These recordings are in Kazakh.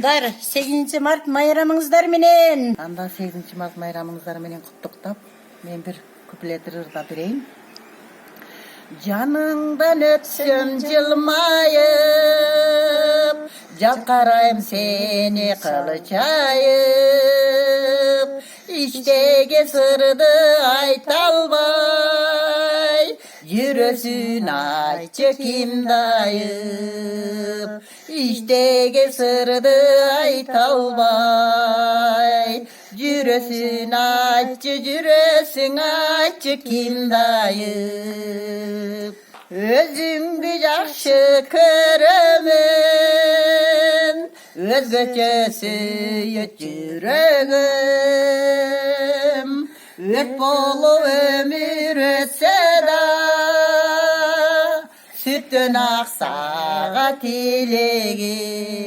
Айымдар, 8 март майрамыңыздар менен. Анда 8 март майрамыңыздар менен куттуктап, мен bir куплет ырда берейин. Жаныңдан өтсөм жылмайып, жат карайм сени кылычайып. İçteki sırdı ayta alбай, жүрөсүн айтчы ким дайып. İçteki sırdı ayta alбай, жүрөсүн айтчы ким dayıp. Özüңdü жакшы көрөмүн, özgöçө сүйөт жүрөгүm. Өрт болуп өмүр өтсө да, сүттөн аксага тилегим.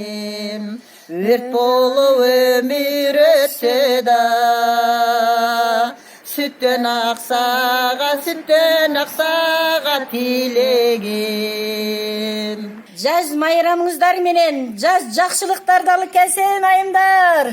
Өрт болуп өмүр өтсө да, sütten aksaga tilегим. Жаз майрамыңыздар менен, жаз жакшылыктарды алып келсин айымдар.